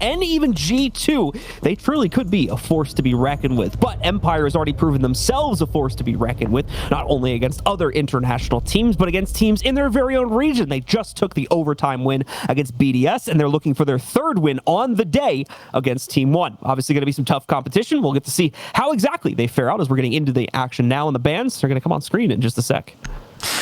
and even G2, they truly could be a force to be reckoned with. But Empire has already proven themselves a force to be reckoned with, not only against other international teams, but against teams in their very own region. They just took the overtime win against BDS, and they're looking for their third win on the day against Team One. Obviously going to be some tough competition. We'll get to see how exactly they fare out as we're getting into the action now, and the bans are going to come on screen in just a sec.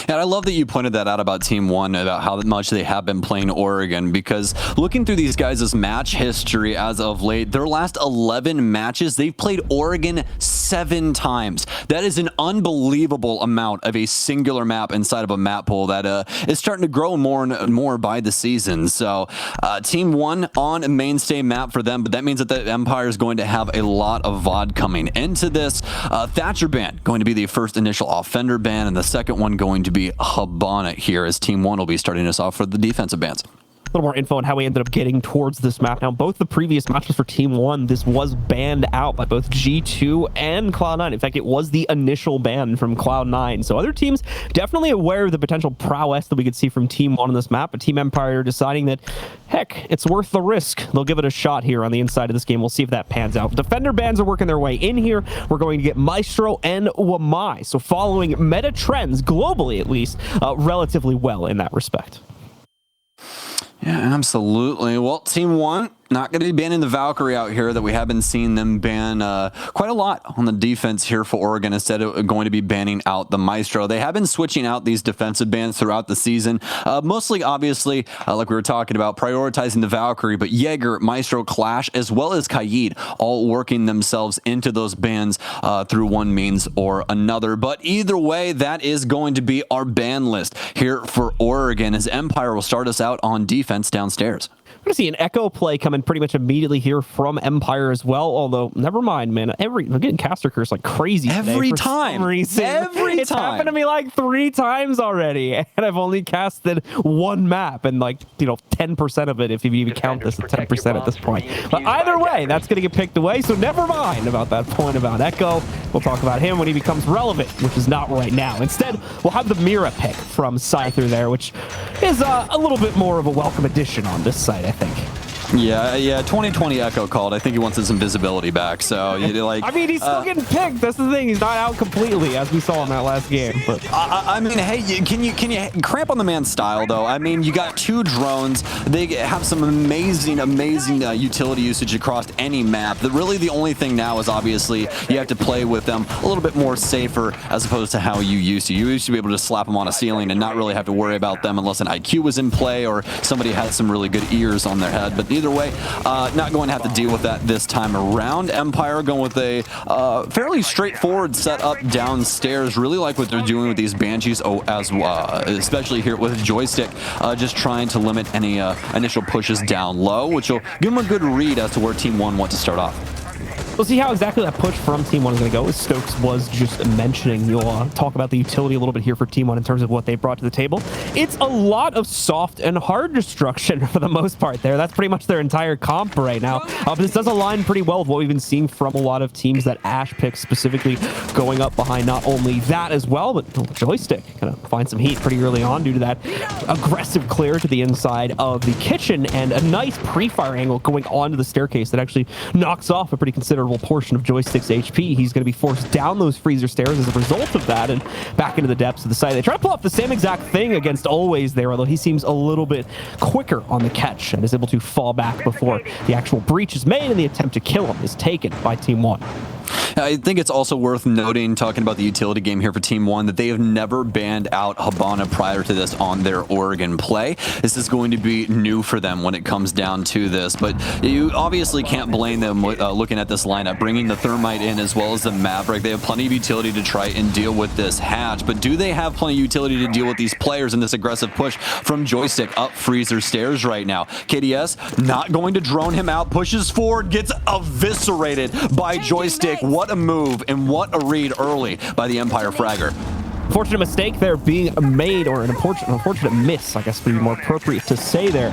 And I love that you pointed that out about Team One, about how much they have been playing Oregon, because looking through these guys' match history as of late, their last 11 matches, they've played Oregon 7 times. That is an unbelievable amount of a singular map inside of a map pool that is starting to grow more and more by the season. So Team One on a mainstay map for them, but that means that the Empire is going to have a lot of VOD coming into this. Thatcher ban going to be the first initial offender ban, and the second one going to be Habana here, as Team One will be starting us off for the defensive bans. A little more info on how we ended up getting towards this map. Now, both the previous matches for Team One, this was banned out by both G2 and Cloud9. In fact, it was the initial ban from Cloud9. So other teams definitely aware of the potential prowess that we could see from Team One on this map, but Team Empire deciding that, heck, it's worth the risk. They'll give it a shot here on the inside of this game. We'll see if that pans out. Defender bans are working their way in here. We're going to get Maestro and Wamai. So following meta trends, globally at least, relatively well in that respect. Yeah, absolutely. Well, Team One not going to be banning the Valkyrie out here that we have been seeing them ban quite a lot on the defense here for Oregon. Instead of going to be banning out the Maestro. They have been switching out these defensive bans throughout the season. Mostly, obviously, like we were talking about, prioritizing the Valkyrie, but Jaeger, Maestro, Clash, as well as Kaid, all working themselves into those bans through one means or another. But either way, that is going to be our ban list here for Oregon, as Empire will start us out on defense downstairs. We're going to see an Echo play coming pretty much immediately here from Empire as well, although never mind, man. We're getting caster curse like crazy every today time. It's happened to me like 3 times already, and I've only casted one map, and like, 10% of it, if you even count this at 10% at this point. But either way, that's going to get picked away, so never mind about that point about Echo. We'll talk about him when he becomes relevant, which is not right now. Instead, we'll have the Mira pick from Scyther there, which is a little bit more of a welcome addition on this site, I think. Yeah, 2020 Echo called. I think he wants his invisibility back. So, like, I mean, he's still getting picked. That's the thing. He's not out completely, as we saw in that last game. But I mean, hey, can you cramp on the man's style though? I mean, you got 2 drones. They have some amazing utility usage across any map. Really, the only thing now is obviously you have to play with them a little bit more safer as opposed to how you used to. You used to be able to slap them on a ceiling and not really have to worry about them unless an IQ was in play or somebody had some really good ears on their head. But either way, not going to have to deal with that this time around. Empire going with a fairly straightforward setup downstairs. Really like what they're doing with these Banshees, especially here with Joystick, just trying to limit any initial pushes down low, which will give them a good read as to where Team One wants to start off. We'll see how exactly that push from Team One is going to go, as Stokes was just mentioning. You'll talk about the utility a little bit here for Team One in terms of what they brought to the table. It's a lot of soft and hard destruction for the most part there. That's pretty much their entire comp right now. But this does align pretty well with what we've been seeing from a lot of teams that Ash picks, specifically going up behind not only that as well, but Joystick kind of find some heat pretty early on due to that aggressive clear to the inside of the kitchen and a nice pre-fire angle going onto the staircase that actually knocks off a pretty considerable portion of Joystick's HP. He's going to be forced down those freezer stairs as a result of that and back into the depths of the site. They try to pull off the same exact thing against Always there, although he seems a little bit quicker on the catch and is able to fall back before the actual breach is made, and the attempt to kill him is taken by Team One. I think it's also worth noting, talking about the utility game here for Team One, that they have never banned out Habana prior to this on their Oregon play. This is going to be new for them when it comes down to this, but you obviously can't blame them looking at this lineup, bringing the Thermite in as well as the Maverick. They have plenty of utility to try and deal with this hatch, but do they have plenty of utility to deal with these players in this aggressive push from Joystick up freezer stairs right now? KDS not going to drone him out, pushes forward, gets eviscerated by Joystick. What a move and what a read early by the Empire Fragger. Unfortunate mistake there being made, or an unfortunate miss, I guess would be more appropriate to say there.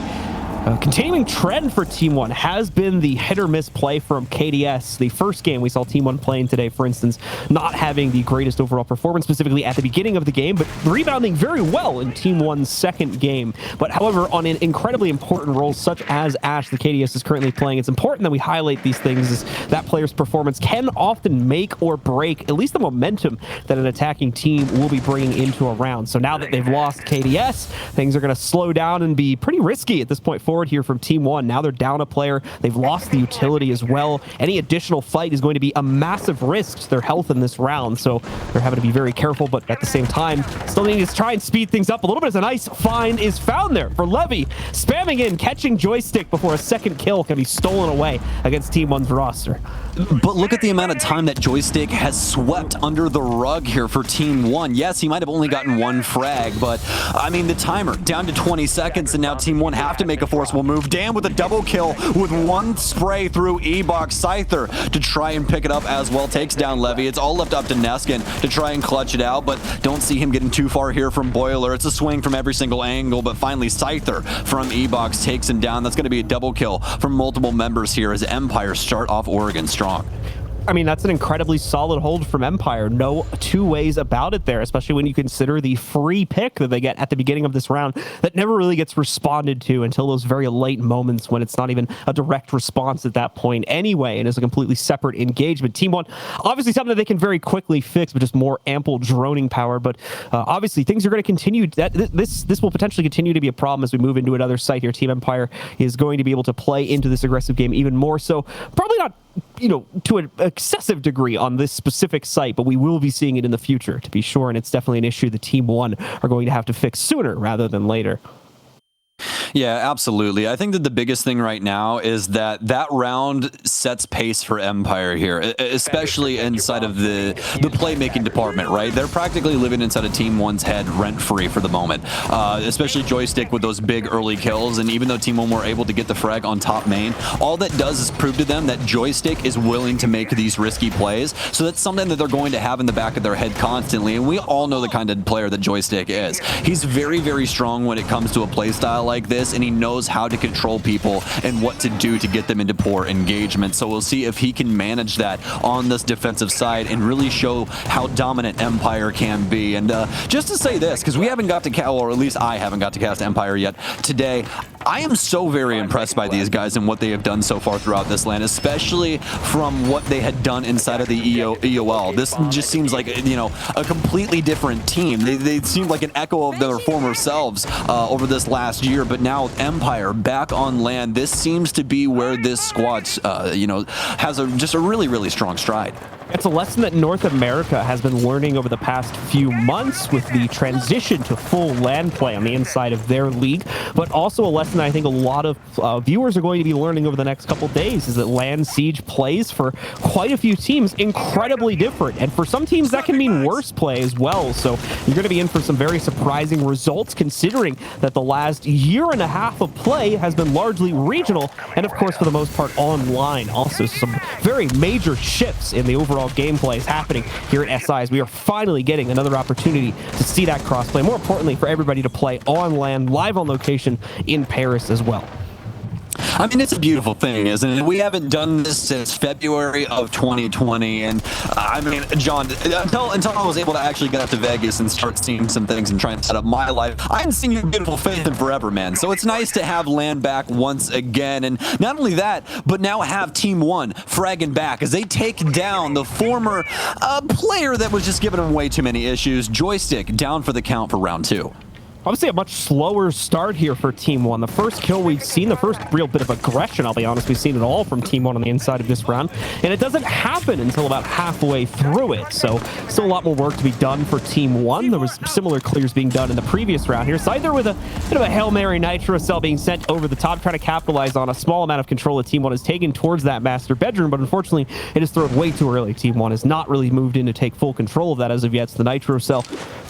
Continuing trend for Team One has been the hit or miss play from KDS. The first game we saw Team One playing today, for instance, not having the greatest overall performance, specifically at the beginning of the game, but rebounding very well in Team One's second game. But however, on an incredibly important role such as Ash, the KDS is currently playing, it's important that we highlight these things, as that player's performance can often make or break at least the momentum that an attacking team will be bringing into a round. So now that they've lost KDS, things are going to slow down and be pretty risky at this point forward here from Team One. Now they're down a player. They've lost the utility as well. Any additional fight is going to be a massive risk to their health in this round, so they're having to be very careful, but at the same time, still needing to try and speed things up a little bit as a nice find is found there for Levy, spamming in, catching Joystick before a second kill can be stolen away against Team One's roster. But look at the amount of time that Joystick has swept under the rug here for Team One. Yes, he might have only gotten one frag, but I mean, the timer down to 20 seconds, and now Team One have to make a forceful move. Dan with a double kill with one spray through E-Box. Scyther to try and pick it up as well, takes down Levy. It's all left up to Neskin to try and clutch it out, but don't see him getting too far here from Boiler. It's a swing from every single angle, but finally Scyther from E-Box takes him down. That's going to be a double kill from multiple members here as Empire start off Oregon strong. I mean, that's an incredibly solid hold from Empire. No two ways about it there, especially when you consider the free pick that they get at the beginning of this round that never really gets responded to until those very late moments when it's not even a direct response at that point anyway, and is a completely separate engagement. Team One, obviously something that they can very quickly fix, but just more ample droning power. But obviously things are going to continue. This will potentially continue to be a problem as we move into another site here. Team Empire is going to be able to play into this aggressive game even more so. Probably not, you know, to an excessive degree on this specific site, but we will be seeing it in the future, to be sure, and it's definitely an issue the Team One are going to have to fix sooner rather than later. Yeah, absolutely. I think that the biggest thing right now is that that round sets pace for Empire here, especially inside of the playmaking department, right? They're practically living inside of Team One's head rent-free for the moment, especially Joystick with those big early kills. And even though Team One were able to get the frag on top main, all that does is prove to them that Joystick is willing to make these risky plays. So that's something that they're going to have in the back of their head constantly. And we all know the kind of player that Joystick is. He's very, very strong when it comes to a play style like this, and he knows how to control people and what to do to get them into poor engagement. So we'll see if he can manage that on this defensive side and really show how dominant Empire can be. And just to say this, because we haven't got to cast, or at least I haven't got to cast Empire yet today, I am so very impressed by these guys and what they have done so far throughout this land, especially from what they had done inside of the EOL. This just seems like, you know, a completely different team. They seem like an echo of their former selves over this last year, but now with Empire back on land, this seems to be where this squad, you know, has just a really, really strong stride. It's a lesson that North America has been learning over the past few months with the transition to full LAN play on the inside of their league, but also a lesson I think a lot of viewers are going to be learning over the next couple days, is that LAN Siege plays for quite a few teams incredibly different, and for some teams that can mean worse play as well. So you're going to be in for some very surprising results, considering that the last year and a half of play has been largely regional, and of course for the most part online. Also some very major shifts in the overall gameplay is happening here at SI, as we are finally getting another opportunity to see that crossplay. More importantly, for everybody to play on land, live on location in Paris as well. I mean, it's a beautiful thing, isn't it? We haven't done this since February of 2020, and I mean, John, until I was able to actually get out to Vegas and start seeing some things and try and set up my life, I hadn't seen your beautiful face in forever, man. So it's nice to have land back once again, and not only that, but now have Team One fragging back as they take down the former player that was just giving them way too many issues. Joystick down for the count for round 2. Obviously a much slower start here for Team One. The first kill we've seen, the first real bit of aggression, I'll be honest, we've seen it all from Team One on the inside of this round, and it doesn't happen until about halfway through it. So still a lot more work to be done for Team One. There was similar clears being done in the previous round here. Scyther with a bit of a Hail Mary Nitro cell being sent over the top, trying to capitalize on a small amount of control that Team One has taken towards that master bedroom, but unfortunately it is thrown way too early. Team One has not really moved in to take full control of that as of yet. So the Nitro cell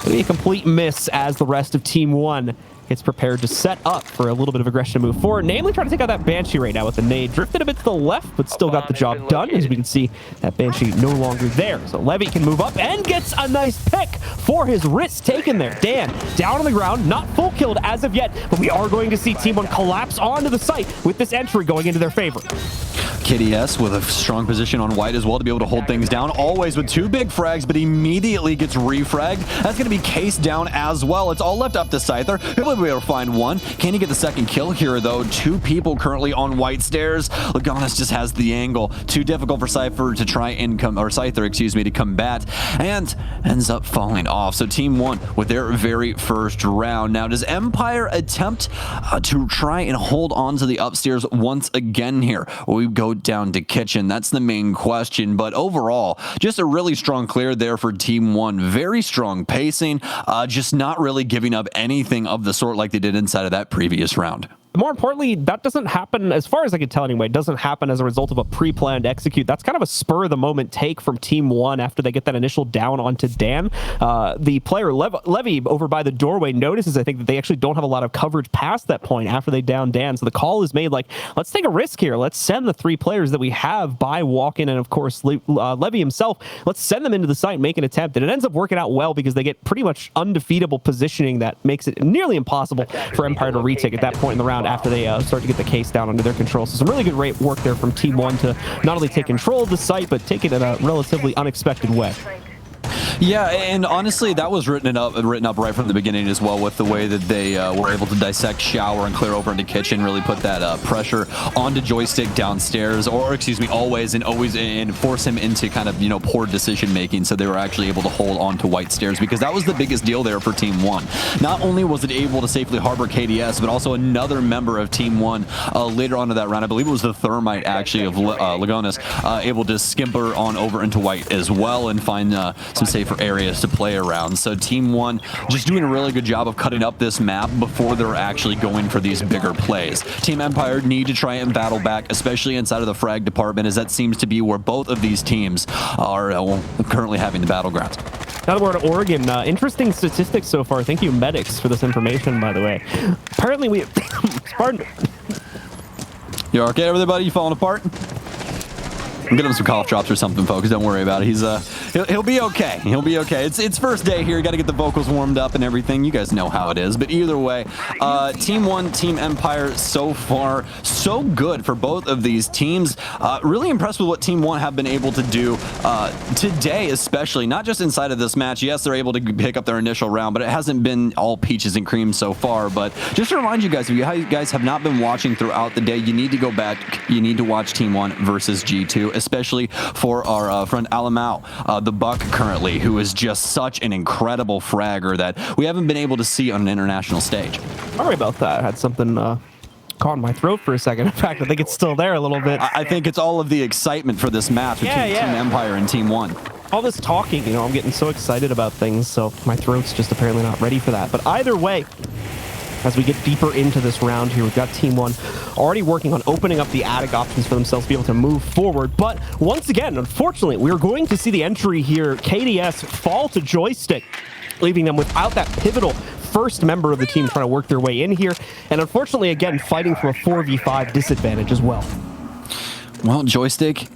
will be a complete miss as the rest of Team One gets prepared to set up for a little bit of aggression to move forward, namely trying to take out that Banshee right now with the nade. Drifted a bit to the left, but still got the job done. As we can see, that Banshee no longer there. So Levy can move up and gets a nice pick for his wrist taken there. Dan down on the ground, not full killed as of yet, but we are going to see Team One collapse onto the site with this entry going into their favor. KDS with a strong position on white as well to be able to hold things down. Always with 2 big frags, but immediately gets refragged. That's going to be Case down as well. It's all left up to Scyther. He'll be able to find one. Can he get the second kill here, though? 2 people currently on white stairs. Legonis just has the angle. Too difficult for Cypher to try and Scyther, excuse me, to combat, and ends up falling off. So Team One with their very first round. Now, does Empire attempt to try and hold on to the upstairs once again here? We go down to kitchen. That's the main question. But overall, just a really strong clear there for Team One. Very strong pacing, just not really giving up anything of the sort like they did inside of that previous round. More importantly, that doesn't happen, as far as I can tell anyway, it doesn't happen as a result of a pre-planned execute. That's kind of a spur-of-the-moment take from Team One after they get that initial down onto Dan. The player, Levy, over by the doorway, notices, I think, that they actually don't have a lot of coverage past that point after they down Dan. So the call is made like, let's take a risk here. Let's send the 3 players that we have by Walken and, of course, Levy himself. Let's send them into the site, make an attempt. And it ends up working out well because they get pretty much undefeatable positioning that makes it nearly impossible for Empire to retake at that point in the round after they start to get the case down under their control. So some really good work there from Team One to not only take control of the site, but take it in a relatively unexpected way. Yeah, and honestly, that was written up right from the beginning as well, with the way that they were able to dissect Shower and clear over into kitchen, really put that pressure onto Joystick downstairs, or excuse me, always and force him into kind of, you know, poor decision making. So they were actually able to hold on to white stairs, because that was the biggest deal there for Team One. Not only was it able to safely harbor KDS, but also another member of Team One later on in that round, I believe it was the Thermite actually of Legonis, able to skimper on over into white as well and find some safer areas to play around. So Team One just doing a really good job of cutting up this map before they're actually going for these bigger plays. Team Empire need to try and battle back, especially inside of the frag department, as that seems to be where both of these teams are currently having the battlegrounds. Now that we're at Oregon, interesting statistics so far. Thank you, Medics, for this information, by the way. Apparently we... Pardon. You okay over there, buddy? You falling apart? Get him some cough drops or something, folks. Don't worry about it. He's he'll be okay. He'll be okay. It's first day here. You got to get the vocals warmed up and everything. You guys know how it is. But either way, Team One, Team Empire, so far so good for both of these teams. Really impressed with what Team One have been able to do today, especially not just inside of this match. Yes, they're able to pick up their initial round, but it hasn't been all peaches and cream so far. But just to remind you guys, if you guys have not been watching throughout the day, you need to go back. You need to watch Team One versus G2. Especially for our friend Alamau, the Buck currently, who is just such an incredible fragger that we haven't been able to see on an international stage. Sorry about that. I had something caught in my throat for a second. In fact, I think it's still there a little bit. I think it's all of the excitement for this match between Team Empire and Team One. All this talking, you know, I'm getting so excited about things, so my throat's just apparently not ready for that. But either way, as we get deeper into this round here, we've got Team One already working on opening up the attic options for themselves to be able to move forward. But once again, unfortunately, we're going to see the entry here, KDS, fall to Joystick, leaving them without that pivotal first member of the team trying to work their way in here. And unfortunately, again, fighting from a 4v5 disadvantage as well. Well, Joystick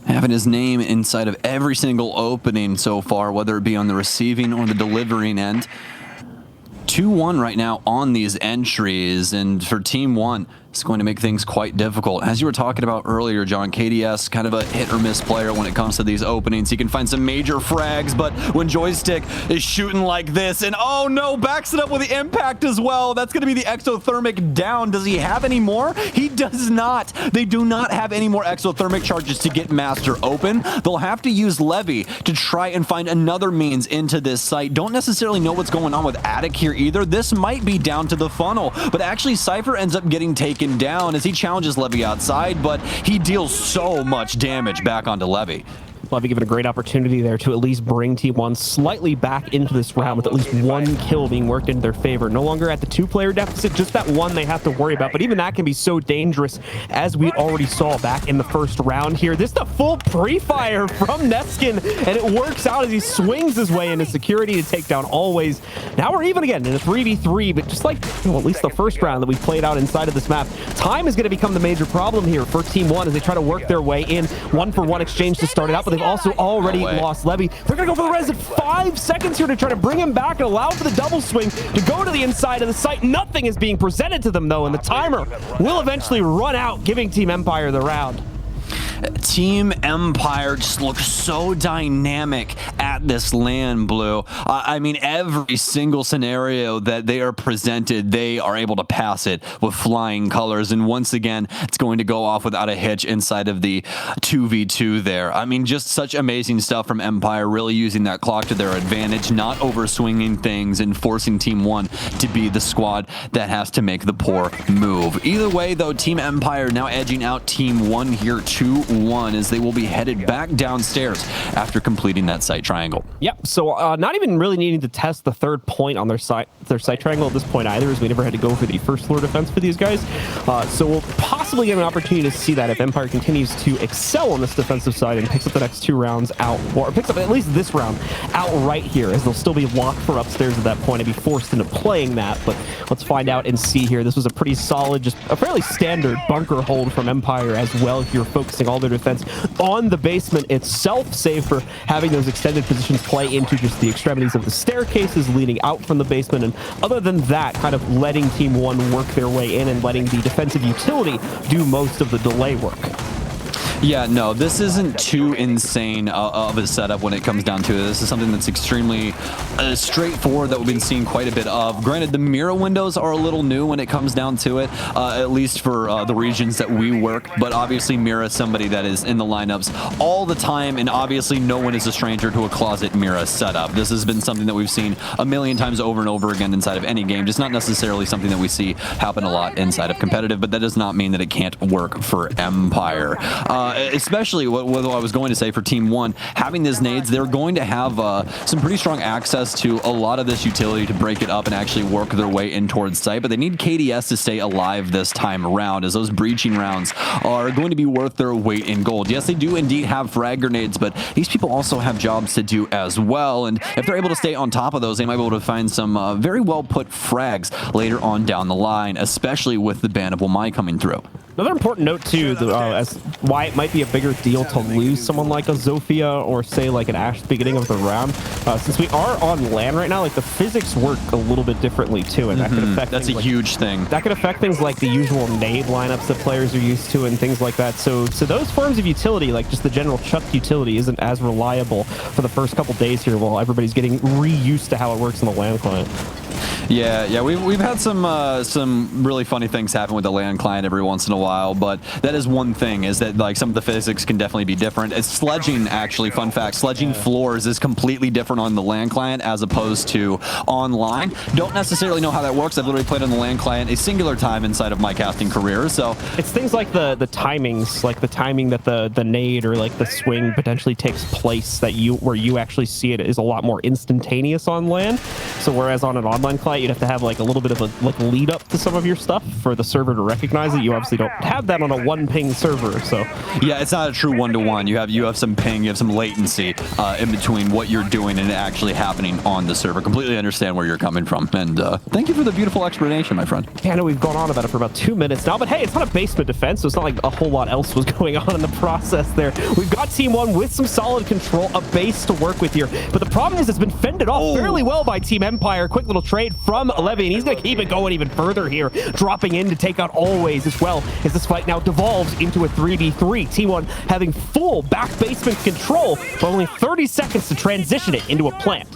having his name inside of every single opening so far, whether it be on the receiving or the delivering end. 2-1 right now on these entries, and for Team One, it's going to make things quite difficult. As you were talking about earlier, John, KDS, kind of a hit or miss player when it comes to these openings. He can find some major frags, but when Joystick is shooting like this, and oh no, backs it up with the impact as well. That's going to be the exothermic down. Does he have any more? He does not. They do not have any more exothermic charges to get Master open. They'll have to use Levy to try and find another means into this site. Don't necessarily know what's going on with Attic here either. This might be down to the funnel, but actually Cypher ends up getting taken down as he challenges Levy outside, but he deals so much damage back onto Levy. Levy given a great opportunity there to at least bring Team One slightly back into this round with at least one kill being worked into their favor. No longer at the 2-player deficit, just that one they have to worry about. But even that can be so dangerous, as we already saw back in the first round here. This is the full pre-fire from Neskin, and it works out as he swings his way into security to take down Always. Now we're even again in a 3v3, but just like at least the first round that we played out inside of this map, time is going to become the major problem here for Team One as they try to work their way in. 1-for-1 exchange to start it out, but they've also already lost Levy. They're going to go for the res at 5 seconds here to try to bring him back and allow for the double swing to go to the inside of the site. Nothing is being presented to them, though, and the timer will eventually run out, giving Team Empire the round. Team Empire just looks so dynamic at this LAN, Blue. I mean, every single scenario that they are presented, they are able to pass it with flying colors. And once again, it's going to go off without a hitch inside of the 2v2 there. I mean, just such amazing stuff from Empire, really using that clock to their advantage, not overswinging things and forcing Team One to be the squad that has to make the poor move. Either way, though, Team Empire now edging out Team One here 2-1 as they will be headed back downstairs after completing that site triangle. Yep, so not even really needing to test the third point on their site triangle at this point either, as we never had to go for the first floor defense for these guys. So we'll possibly get an opportunity to see that if Empire continues to excel on this defensive side and picks up the next 2 rounds out, or picks up at least this round outright here, as they'll still be locked for upstairs at that point and be forced into playing that. But let's find out and see here. This was a pretty solid, just a fairly standard bunker hold from Empire as well here, focusing all their defense on the basement itself, save for having those extended positions play into just the extremities of the staircases leading out from the basement. And other than that, kind of letting Team One work their way in and letting the defensive utility do most of the delay work. Yeah, no, this isn't too insane of a setup when it comes down to it. This is something that's extremely straightforward that we've been seeing quite a bit of. Granted, the mirror windows are a little new when it comes down to it, at least for the regions that we work, but obviously Mira is somebody that is in the lineups all the time, and obviously no one is a stranger to a closet Mira setup. This has been something that we've seen a million times over and over again inside of any game, just not necessarily something that we see happen a lot inside of competitive, but that does not mean that it can't work for Empire. Especially what I was going to say for Team One, having these nades, they're going to have some pretty strong access to a lot of this utility to break it up and actually work their way in towards site, but they need KDS to stay alive this time around, as those breaching rounds are going to be worth their weight in gold. Yes, they do indeed have frag grenades, but these people also have jobs to do as well, and if they're able to stay on top of those, they might be able to find some very well put frags later on down the line, especially with the ban of oNe coming through. Another important note too, as why it might be a bigger deal to lose someone like a Zofia or say like an Ashe at the beginning of the round, since we are on LAN right now, like the physics work a little bit differently too, and that could affect. That's a huge thing. That could affect things like the usual nade lineups that players are used to and things like that. So those forms of utility, like just the general chuck utility, isn't as reliable for the first couple days here while everybody's getting reused to how it works in the LAN client. Yeah, we've had some really funny things happen with the LAN client every once in a while, but that is one thing, is that like some of the physics can definitely be different. It's sledging, actually, fun fact, sledging floors is completely different on the LAN client as opposed to online. Don't necessarily know how that works. I've literally played on the LAN client a singular time inside of my casting career, so it's things like the timings, like the timing that the nade or like the swing potentially takes place, that where you actually see it is a lot more instantaneous on LAN. So whereas on an online client you'd have to have like a little bit of a lead up to some of your stuff for the server to recognize it. You obviously don't have that on a one ping server, so yeah, it's not a true one-to-one. You have some ping, you have some latency in between what you're doing and it actually happening on the server. Completely understand where you're coming from, and thank you for the beautiful explanation, my friend. Yeah, I know we've gone on about it for about 2 minutes now, but hey, it's not a basement defense, so it's not like a whole lot else was going on in the process there. We've got Team One with some solid control, a base to work with here, but the problem is it's been fended off fairly well by Team Empire. Quick little trade from Levy, and he's going to keep it going even further here, dropping in to take out Always as well, as this fight now devolves into a 3v3. Team One having full back basement control, but only 30 seconds to transition it into a plant.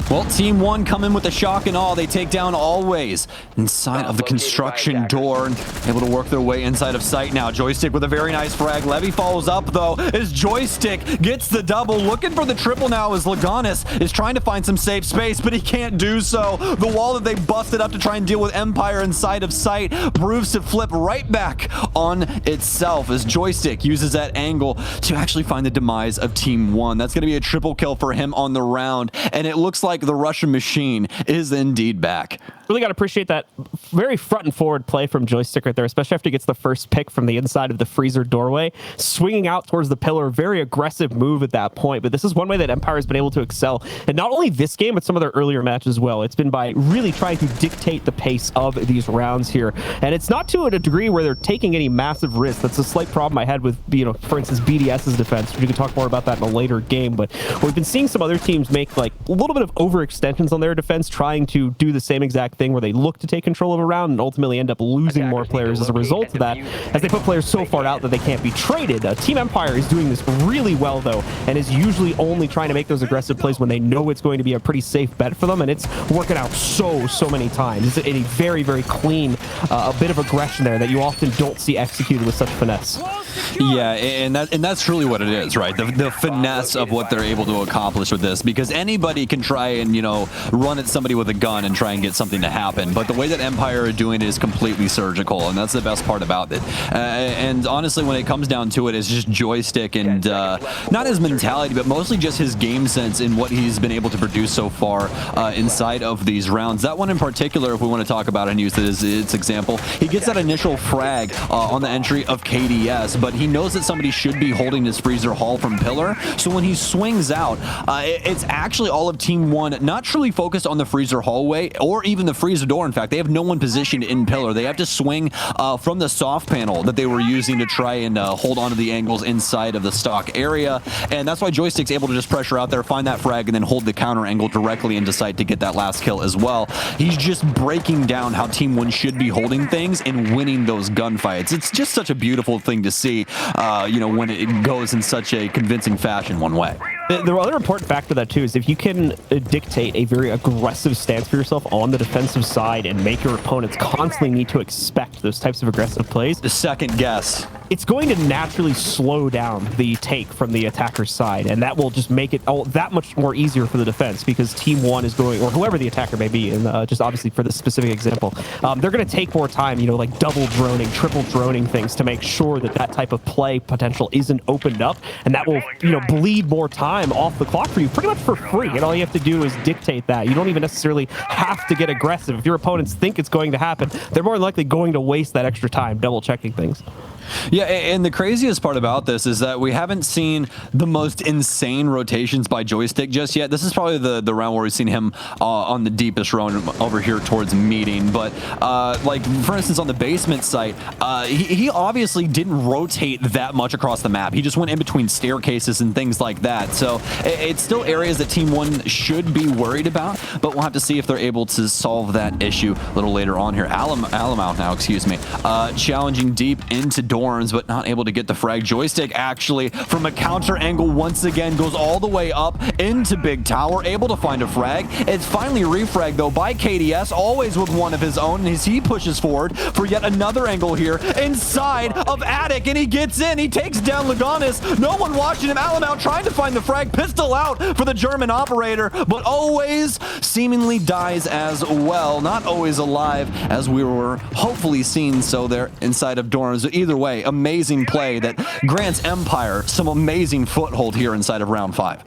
Well, Team One come in with the shock and awe. They take down Always inside of the construction door and able to work their way inside of sight now. Joystick with a very nice frag. Levy follows up, though, as Joystick gets the double. Looking for the triple now as Leganis is trying to find some safe space, but he can't do so. The wall that they busted up to try and deal with Empire inside of sight proves to flip right back on itself as Joystick uses that angle to actually find the demise of Team One. That's going to be a triple kill for him on the round, and it looks like the Russian machine is indeed back. Really got to appreciate that very front and forward play from Joystick right there, especially after he gets the first pick from the inside of the freezer doorway, swinging out towards the pillar. Very aggressive move at that point, but this is one way that Empire has been able to excel, and not only this game, but some of their earlier matches as well. It's been by really trying to dictate the pace of these rounds here, and it's not to a degree where they're taking any massive risks. That's a slight problem I had with, for instance, BDS's defense. We can talk more about that in a later game, but we've been seeing some other teams make like a little bit of overextensions on their defense, trying to do the same exact thing where they look to take control of a round and ultimately end up losing more players as a result of that, as they put players so far out that they can't be traded. Team Empire is doing this really well, though, and is usually only trying to make those aggressive plays when they know it's going to be a pretty safe bet for them, and it's working out so many times. It's a very, very clean, a bit of aggression there that you often don't see executed with such finesse. Yeah, and that's really what it is, right? The finesse of what they're able to accomplish with this, because anybody can try and, run at somebody with a gun and try and get something to happen, but the way that Empire are doing it is completely surgical, and that's the best part about it. And honestly, when it comes down to it, it's just Joystick and not his mentality, but mostly just his game sense in what he's been able to produce so far inside of these rounds. That one in particular, if we want to talk about it and use it as its example, he gets that initial frag on the entry of KDS, but he knows that somebody should be holding his freezer hall from pillar, so when he swings out, it's actually all of Team One not truly focused on the freezer hallway or even the freezer door. In fact, they have no one positioned in pillar. They have to swing from the soft panel that they were using to try and hold onto the angles inside of the stock area, and that's why Joystick's able to just pressure out there, find that frag, and then hold the counter angle directly into sight to get that last kill as well. He's just breaking down how Team One should be holding things and winning those gunfights. It's just such a beautiful thing to see, when it goes in such a convincing fashion one way. The other important factor of that, too, is if you can dictate a very aggressive stance for yourself on the defensive side and make your opponents constantly need to expect those types of aggressive plays, the second guess, it's going to naturally slow down the take from the attacker's side, and that will just make it all that much more easier for the defense, because Team One is going, or whoever the attacker may be, and just obviously for this specific example, they're going to take more time, like double droning, triple droning things to make sure that that type of play potential isn't opened up, and that will, bleed more time off the clock for you pretty much for free, and all you have to do is dictate that. You don't even necessarily have to get aggressive. If your opponents think it's going to happen, they're more likely going to waste that extra time double checking things. Yeah, and the craziest part about this is that we haven't seen the most insane rotations by Joystick just yet. This is probably the round where we've seen him on the deepest round over here towards meeting. But like, for instance, on the basement site, he obviously didn't rotate that much across the map. He just went in between staircases and things like that. So it's still areas that Team One should be worried about, but we'll have to see if they're able to solve that issue a little later on here. Alamau now, excuse me, challenging deep into Dorns, but not able to get the frag. Joystick actually, from a counter angle, once again goes all the way up into Big Tower, able to find a frag. It's finally refragged, though, by KDS, always with one of his own, and as he pushes forward for yet another angle here inside of Attic, and he gets in. He takes down Leganis. No one watching him. Alamau trying to find the frag. Pistol out for the German operator, but always seemingly dies as well. Not always alive, as we were hopefully seeing so there inside of Dorns. Either way, amazing play that grants Empire some amazing foothold here inside of round 5.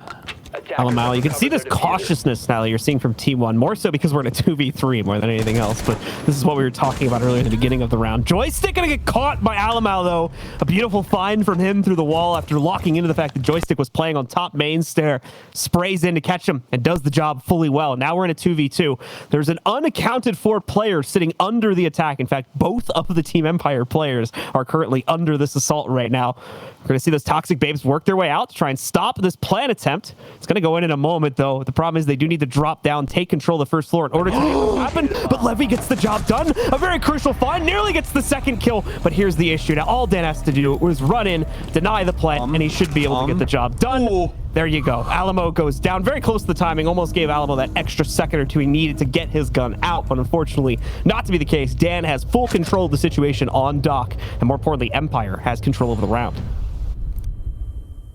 Alamau, you can see this cautiousness now that you're seeing from Team One, more so because we're in a 2v3 more than anything else, but this is what we were talking about earlier in the beginning of the round. Joystick gonna get caught by Alamau, though. A beautiful find from him through the wall after locking into the fact that Joystick was playing on top main stair, sprays in to catch him and does the job fully well. Now we're in a 2v2. There's an unaccounted for player sitting under the attack. In fact, both of the Team Empire players are currently under this assault right now. We're going to see those toxic babes work their way out to try and stop this plan attempt. It's going to go in a moment, though. The problem is they do need to drop down, take control of the first floor in order to make it happen. But Levy gets the job done. A very crucial find. Nearly gets the second kill. But here's the issue. Now, all Dan has to do was run in, deny the plan, and he should be able to get the job done. There you go. Alamo goes down very close to the timing, almost gave Alamo that extra second or two he needed to get his gun out, but unfortunately not to be the case. Dan has full control of the situation on Doc, and more importantly, Empire has control of the round.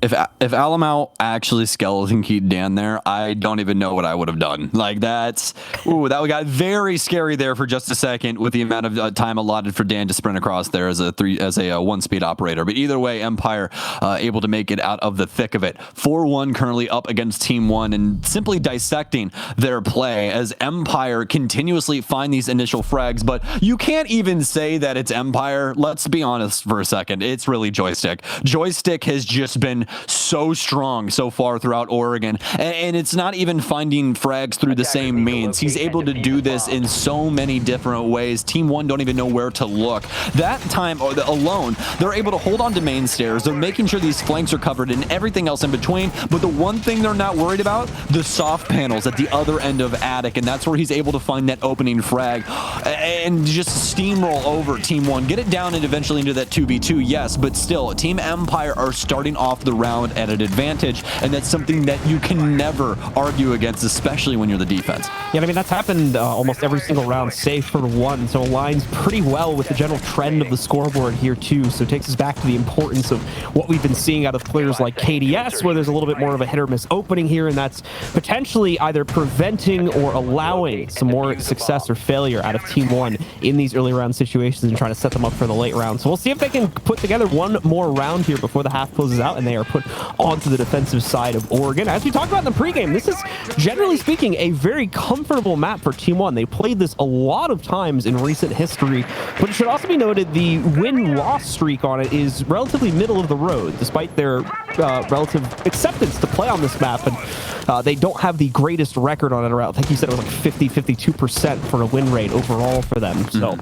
If Alamo actually skeleton keyed Dan there, I don't even know what I would have done. Like that got very scary there for just a second with the amount of time allotted for Dan to sprint across there as a 1-speed operator. But either way, Empire able to make it out of the thick of it. 4-1 currently up against Team 1 and simply dissecting their play as Empire continuously find these initial frags. But you can't even say that it's Empire. Let's be honest for a second. It's really Joystick. Joystick has just been so strong so far throughout Oregon, and it's not even finding frags through the same means. He's able to do this in so many different ways. Team 1 don't even know where to look. That time alone, they're able to hold on to main stairs. They're making sure these flanks are covered and everything else in between, but the one thing they're not worried about, the soft panels at the other end of attic, and that's where he's able to find that opening frag and just steamroll over Team 1, get it down and eventually into that 2v2, yes, but still, Team Empire are starting off the round at an advantage, and that's something that you can never argue against, especially when you're the defense. Yeah, I mean, that's happened almost every single round, save for one, so aligns pretty well with the general trend of the scoreboard here, too. So it takes us back to the importance of what we've been seeing out of players like KDS, where there's a little bit more of a hit or miss opening here, and that's potentially either preventing or allowing some more success or failure out of Team 1 in these early round situations and trying to set them up for the late round. So we'll see if they can put together one more round here before the half closes out and they are put onto the defensive side of Oregon. As we talked about in the pregame, this is, generally speaking, a very comfortable map for Team 1. They played this a lot of times in recent history, but it should also be noted the win-loss streak on it is relatively middle of the road, despite their relative acceptance to play on this map. And they don't have the greatest record on it around, I think you said it was like 52% for a win rate overall for them. So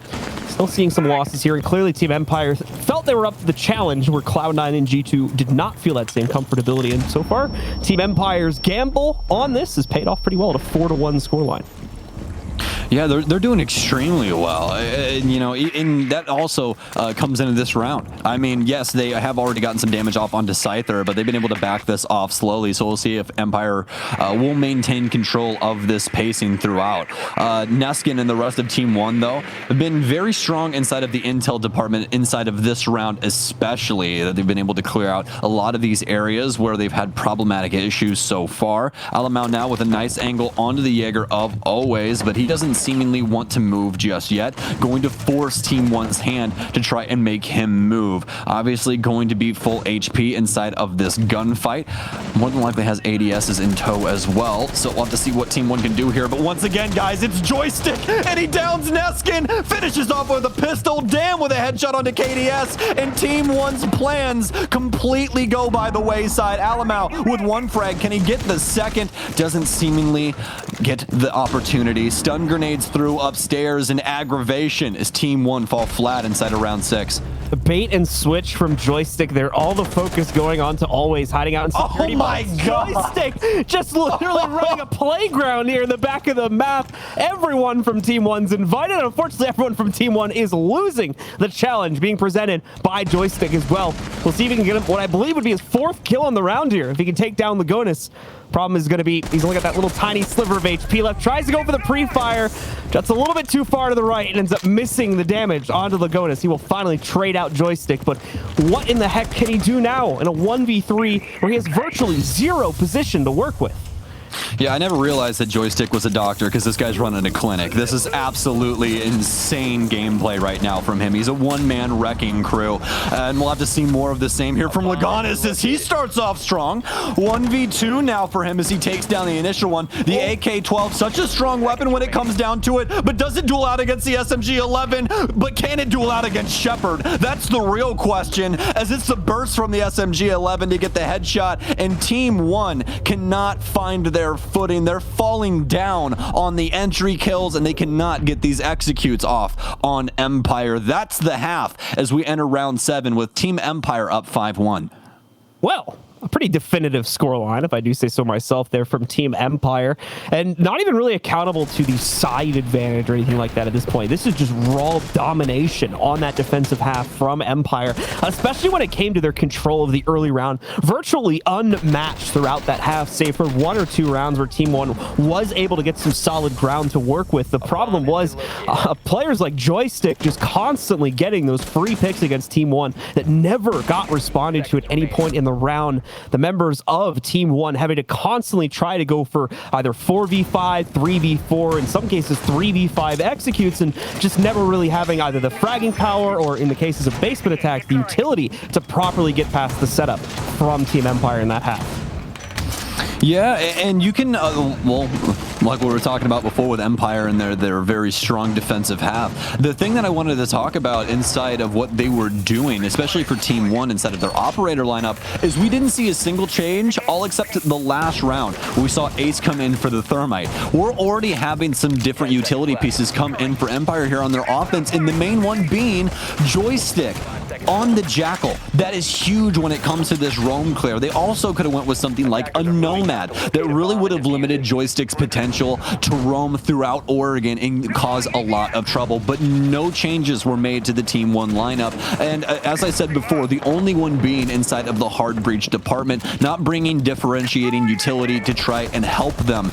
still seeing some losses here, and clearly Team Empire felt they were up to the challenge, where Cloud9 and G2 did not feel that same comfortability. And so far, Team Empire's gamble on this has paid off pretty well at a 4-1 scoreline. Yeah, they're doing extremely well. You know, and that also comes into this round. I mean, yes, they have already gotten some damage off onto Scyther, but they've been able to back this off slowly. So we'll see if Empire will maintain control of this pacing throughout. Neskin and the rest of Team 1, though, have been very strong inside of the intel department, inside of this round especially, that they've been able to clear out a lot of these areas where they've had problematic issues so far. Alamau now with a nice angle onto the Jaeger of always, but he doesn't seemingly want to move just yet. Going to force Team 1's hand to try and make him move. Obviously going to be full HP inside of this gunfight. More than likely has ADSs in tow as well, so we'll have to see what Team 1 can do here. But once again, guys, it's Joystick, and he downs Neskin, finishes off with a pistol, damn with a headshot onto KDS, and Team 1's plans completely go by the wayside. Alamau with one frag. Can he get the second? Doesn't seemingly get the opportunity. Stun grenades through upstairs, and aggravation as Team 1 fall flat inside of round 6. The bait and switch from Joystick there, all the focus going on to always hiding out in security. Oh my God! Joystick just literally running a playground here in the back of the map. Everyone from Team 1's invited. Unfortunately, everyone from Team 1 is losing the challenge being presented by Joystick as well. We'll see if he can get him what I believe would be his 4th kill on the round here, if he can take down Lagonis. Problem is going to be, he's only got that little tiny sliver of HP left. Tries to go for the pre-fire. Just a little bit too far to the right and ends up missing the damage onto Lagonis. He will finally trade out Joystick, but what in the heck can he do now in a 1v3 where he has virtually zero position to work with? Yeah, I never realized that Joystick was a doctor, because this guy's running a clinic. This is absolutely insane gameplay right now from him. He's a one-man wrecking crew, and we'll have to see more of the same here from Lagonis as he starts off strong. 1v2 now for him as he takes down the initial one. The AK-12, such a strong weapon when it comes down to it, but does it duel out against the SMG-11? But can it duel out against Shepard? That's the real question, as it's the burst from the SMG-11 to get the headshot, and Team 1 cannot find their footing. They're falling down on the entry kills, and they cannot get these executes off on Empire. That's the half as we enter round 7 with Team Empire up 5-1. Well, a pretty definitive scoreline, if I do say so myself, there from Team Empire, and not even really accountable to the side advantage or anything like that at this point. This is just raw domination on that defensive half from Empire, especially when it came to their control of the early round. Virtually unmatched throughout that half, save for 1 or 2 rounds where Team One was able to get some solid ground to work with. The problem was players like Joystick just constantly getting those free picks against Team One that never got responded to at any point in the round. The members of Team One having to constantly try to go for either 4v5, 3v4, in some cases 3v5 executes, and just never really having either the fragging power or, in the cases of basement attacks, the utility to properly get past the setup from Team Empire in that half. Yeah, and you can, well, like we were talking about before with Empire and their very strong defensive half. The thing that I wanted to talk about inside of what they were doing, especially for Team One inside of their operator lineup, is we didn't see a single change, all except the last round. We saw Ace come in for the Thermite. We're already having some different utility pieces come in for Empire here on their offense, and the main one being Joystick on the Jackal. That is huge when it comes to this roam clear. They also could have went with something like a Nomad that really would have limited Joystick's potential to roam throughout Oregon and cause a lot of trouble, but no changes were made to the Team One lineup. And as I said before, the only one being inside of the hard breach department, not bringing differentiating utility to try and help them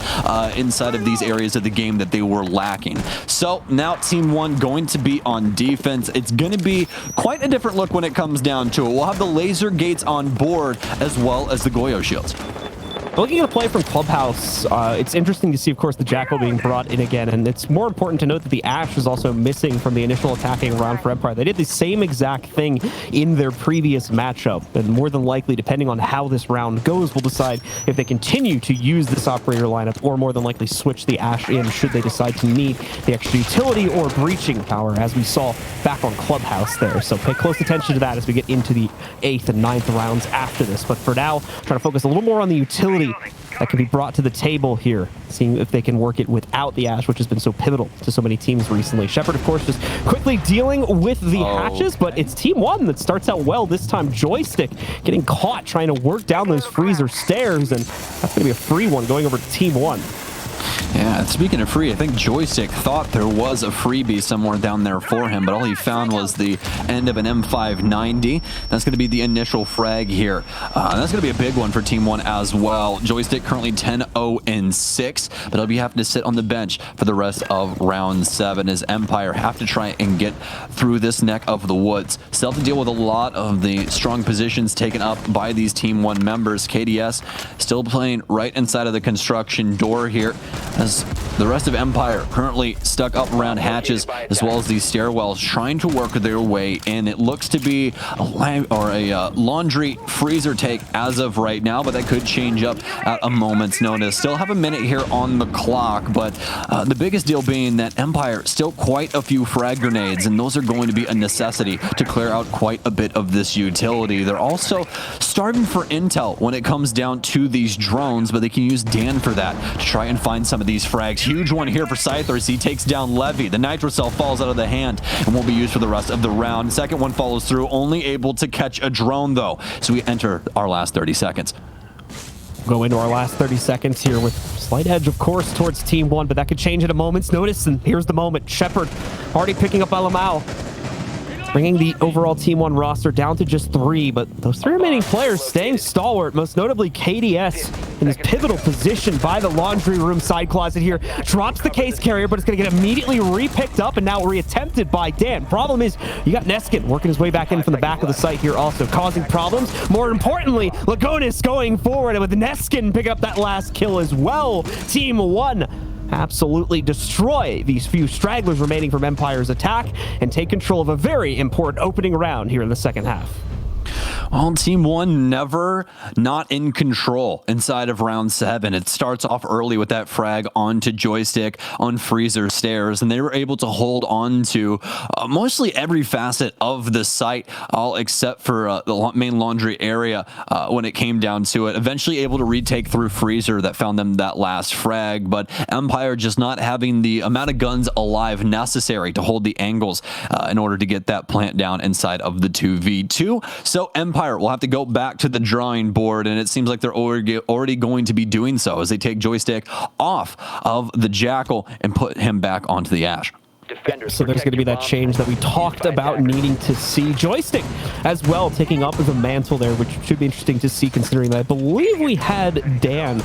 inside of these areas of the game that they were lacking. So now Team One going to be on defense. It's going to be quite a different look when it comes down to it. We'll have the laser gates on board as well as the Goyo shields. Looking at the play from Clubhouse, it's interesting to see, of course, the Jackal being brought in again, and it's more important to note that the Ash was also missing from the initial attacking round for Empire. They did the same exact thing in their previous matchup, and more than likely, depending on how this round goes, we'll decide if they continue to use this operator lineup, or more than likely switch the Ash in should they decide to need the extra utility or breaching power, as we saw back on Clubhouse there. So pay close attention to that as we get into the 8th and 9th rounds after this. But for now, trying to focus a little more on the utility that can be brought to the table here, seeing if they can work it without the Ash, which has been so pivotal to so many teams recently. Shepard, of course, just quickly dealing with the hatches, but it's Team One that starts out well this time. Joystick getting caught trying to work down those freezer stairs, and that's going to be a free one going over to Team One. Yeah, speaking of free, I think Joystick thought there was a freebie somewhere down there for him, but all he found was the end of an M590. That's going to be the initial frag here. That's going to be a big one for Team One as well. Joystick currently 10-0-6, but he'll be having to sit on the bench for the rest of round 7 as Empire have to try and get through this neck of the woods. Still have to deal with a lot of the strong positions taken up by these Team One members. KDS still playing right inside of the construction door here, as the rest of Empire currently stuck up around hatches as well as these stairwells trying to work their way in. It looks to be a laundry freezer take as of right now, but that could change up at a moment's notice. Still have a minute here on the clock, but the biggest deal being that Empire still quite a few frag grenades, and those are going to be a necessity to clear out quite a bit of this utility. They're also starting for intel when it comes down to these drones, but they can use Dan for that to try and find some of these frags. Huge one here for Scyther as he takes down Levy. The Nitro Cell falls out of the hand and won't be used for the rest of the round. Second one follows through, only able to catch a drone though. So we enter our last 30 seconds. Go into our last 30 seconds here with slight edge, of course, towards Team One, but that could change at a moment's notice, and here's the moment. Shepard already picking up Alamau, bringing the overall Team One roster down to just 3, but those 3 remaining players staying stalwart, most notably KDS in his pivotal position by the laundry room side closet here. Drops the case carrier, but it's going to get immediately re-picked up and now re-attempted by Dan. Problem is, you got Neskin working his way back in from the back of the site here also, causing problems. More importantly, Lagonis going forward, and with Neskin picking up that last kill as well. Team One absolutely destroy these few stragglers remaining from Empire's attack and take control of a very important opening round here in the second half. Well, Team One never not in control inside of round 7. It starts off early with that frag onto Joystick on freezer stairs, and they were able to hold on to mostly every facet of the site, all except for the main laundry area when it came down to it. Eventually able to retake through freezer that found them that last frag, but Empire just not having the amount of guns alive necessary to hold the angles in order to get that plant down inside of the 2v2. So Empire Empire will have to go back to the drawing board, and it seems like they're already going to be doing so as they take Joystick off of the Jackal and put him back onto the Ash. So there's going to be that change that we talked about needing to see. Joystick as well taking up the mantle there, which should be interesting to see considering that I believe we had Dan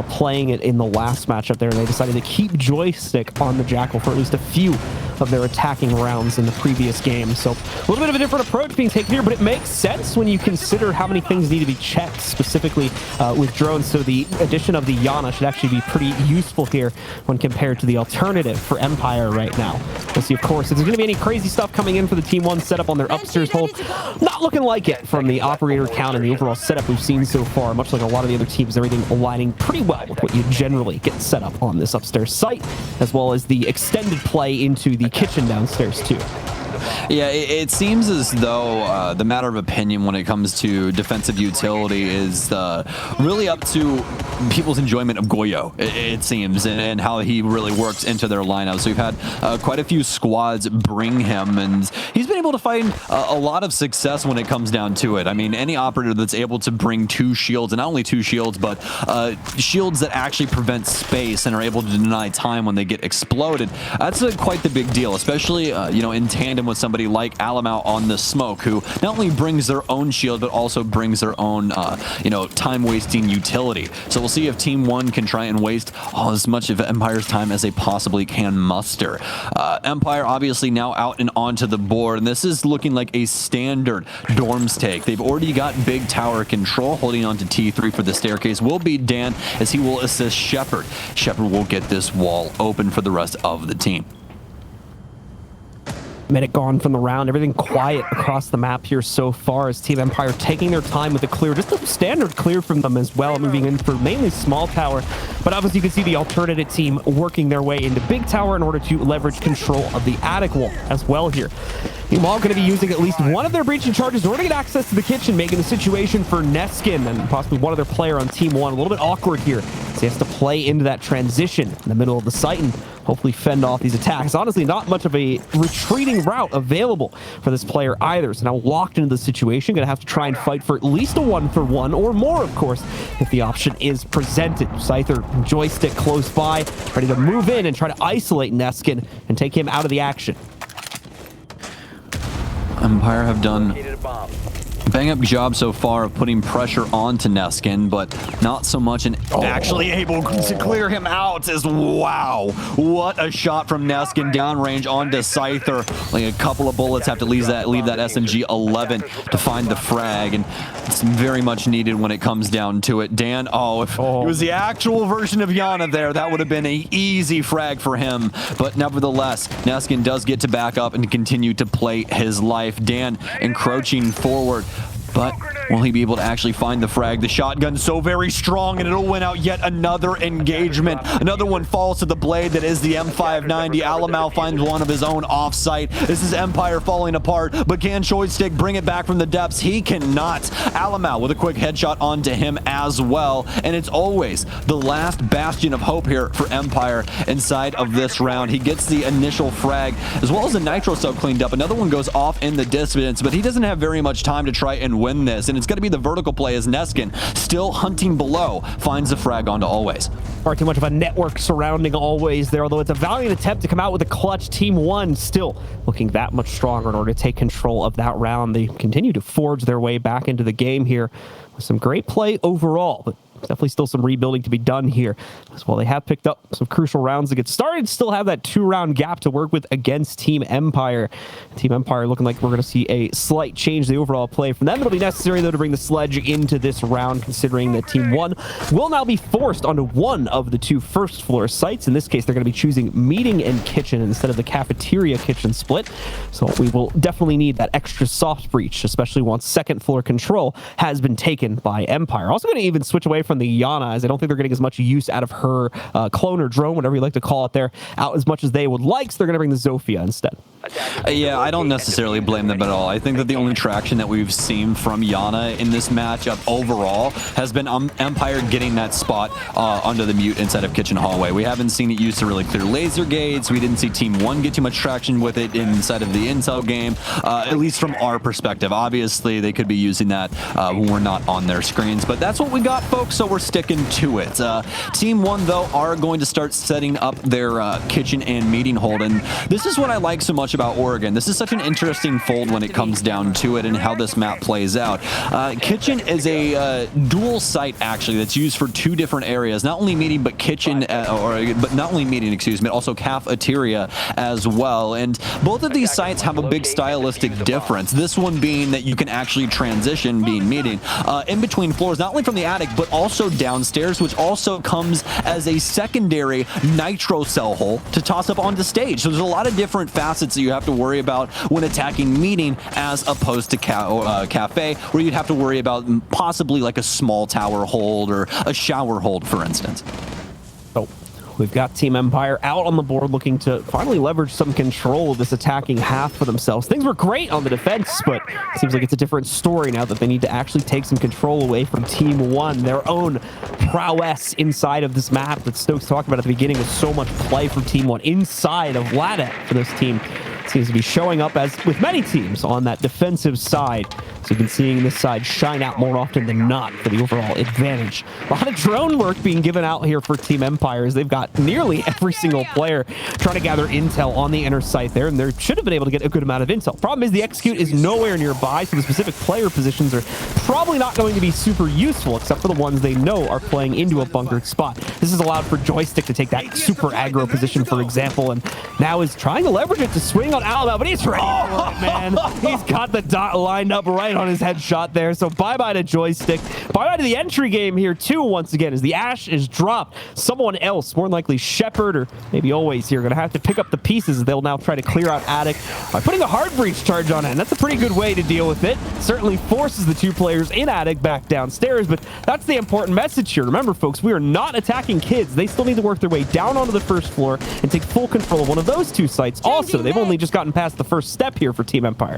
playing it in the last matchup there, and they decided to keep Joystick on the Jackal for at least a few of their attacking rounds in the previous game. So a little bit of a different approach being taken here, but it makes sense when you consider how many things need to be checked, specifically with drones. So the addition of the Yana should actually be pretty useful here when compared to the alternative for Empire right now. We'll see, of course, if there's going to be any crazy stuff coming in for the Team 1 setup on their upstairs hold. Not looking like it from the operator count and the overall setup we've seen so far. Much like a lot of the other teams, everything aligning pretty well with what you generally get set up on this upstairs site, as well as the extended play into the kitchen downstairs too. Yeah, it seems as though the matter of opinion when it comes to defensive utility is really up to people's enjoyment of Goyo, it seems, and how he really works into their lineup. So we've had quite a few squads bring him, and he's been able to find a lot of success when it comes down to it. I mean, any operator that's able to bring 2 shields, and not only 2 shields, but shields that actually prevent space and are able to deny time when they get exploded, that's quite the big deal, especially you know, in tandem with somebody like Alamau on the smoke, who not only brings their own shield, but also brings their own, you know, time-wasting utility. So we'll see if Team 1 can try and waste as much of Empire's time as they possibly can muster. Empire obviously now out and onto the board, and this is looking like a standard Dorms take. They've already got big tower control. Holding on to T3 for the staircase will be Dan, as he will assist Shepard. Shepard will get this wall open for the rest of the team. Medic gone from the round. Everything quiet across the map here so far as Team Empire taking their time with the clear. Just a standard clear from them as well, moving in for mainly small tower. But obviously you can see the alternative team working their way into big tower in order to leverage control of the attic wall as well here. Meanwhile, going to be using at least one of their breaching charges in order to get access to the kitchen, making the situation for Neskin and possibly one other player on Team 1 a little bit awkward here. So he has to play into that transition in the middle of the site and hopefully fend off these attacks. Honestly, not much of a retreating route available for this player either. So now locked into the situation, going to have to try and fight for at least a 1-for-1 or more, of course, if the option is presented. Scyther, Joystick close by, ready to move in and try to isolate Neskin and take him out of the action. Empire have done bang-up job so far of putting pressure onto Neskin, but not so much in actually able to clear him out. As wow, what a shot from Neskin downrange onto Scyther. Like a couple of bullets have to leave that SMG 11 to find the frag, and it's very much needed when it comes down to it. Dan, if it was the actual version of Yana there, that would have been an easy frag for him, but nevertheless, Neskin does get to back up and continue to play his life. Dan encroaching forward, but will he be able to actually find the frag? The shotgun's so very strong, and it'll win out yet another engagement. Another one falls to the blade that is the M590. Alamau finds one of his own off-site. This is Empire falling apart, but can Joystick bring it back from the depths? He cannot. Alamau with a quick headshot onto him as well, and it's always the last bastion of hope here for Empire inside of this round. He gets the initial frag, as well as the nitro sub cleaned up. Another one goes off in the distance, but he doesn't have very much time to try and win this, and it's going to be the vertical play as Neskin, still hunting below, finds the frag onto Always. Far too much of a network surrounding Always there, although it's a valiant attempt to come out with a clutch. Team 1 still looking that much stronger in order to take control of that round. They continue to forge their way back into the game here with some great play overall, but definitely still some rebuilding to be done here as well. They have picked up some crucial rounds to get started, still have that 2-round gap to work with against Team Empire. Team Empire looking like we're going to see a slight change in the overall play from them. It'll be necessary, though, to bring the sledge into this round, considering that Team 1 will now be forced onto one of the 2 first floor sites. In this case, they're going to be choosing meeting and kitchen instead of the cafeteria kitchen split. So we will definitely need that extra soft breach, especially once second floor control has been taken by Empire. Also going to even switch away from from the Yana, as I don't think they're getting as much use out of her clone or drone, whatever you like to call it there, out as much as they would like, so they're going to bring the Zofia instead. Yeah, I don't necessarily blame them at all. I think that the only traction that we've seen from Yana in this matchup overall has been Empire getting that spot under the mute inside of Kitchen Hallway. We haven't seen it used to really clear laser gates. We didn't see Team 1 get too much traction with it inside of the Intel game, at least from our perspective. Obviously, they could be using that when we're not on their screens, but that's what we got, folks, so we're sticking to it. Team 1, though, are going to start setting up their kitchen and meeting hold, and this is what I like so much about Oregon. This is such an interesting fold when it comes down to it and how this map plays out. Kitchen is a dual site, actually, that's used for 2 different areas, not only meeting, but kitchen, but not only meeting, excuse me, also cafeteria as well. And both of these sites have a big stylistic difference. This one being that you can actually transition, being meeting, in between floors, not only from the attic, but also downstairs, which also comes as a secondary nitro cell hole to toss up onto stage. So there's a lot of different facets that you have to worry about when attacking meeting, as opposed to cafe, where you'd have to worry about possibly like a small tower hold or a shower hold, for instance. So we've got Team Empire out on the board looking to finally leverage some control of this attacking half for themselves. Things were great on the defense, but it seems like it's a different story now that they need to actually take some control away from Team 1. Their own prowess inside of this map that Stokes talked about at the beginning with so much play from Team 1 inside of Ladet for this team seems to be showing up, as with many teams, on that defensive side. So you've been seeing this side shine out more often than not for the overall advantage. A lot of drone work being given out here for Team Empire, as they've got nearly every single player trying to gather intel on the inner site there, and they should have been able to get a good amount of intel. Problem is the execute is nowhere nearby, so the specific player positions are probably not going to be super useful, except for the ones they know are playing into a bunkered spot. This has allowed for Joystick to take that super aggro position, for example, and now is trying to leverage it to swing on Alamo, but he's ready for it, man. He's got the dot lined up right on his headshot there, so bye-bye to Joystick. Bye-bye to the entry game here, too, once again, as the Ash is dropped. Someone else, more than likely Shepard or maybe Always here, going to have to pick up the pieces. They'll now try to clear out Attic by putting a hard breach charge on it, and that's a pretty good way to deal with it. Certainly forces the 2 players in Attic back downstairs, but that's the important message here. Remember, folks, we are not attacking kids. They still need to work their way down onto the first floor and take full control of one of those 2 sites. Also, they've only just gotten past the first step here for Team Empire.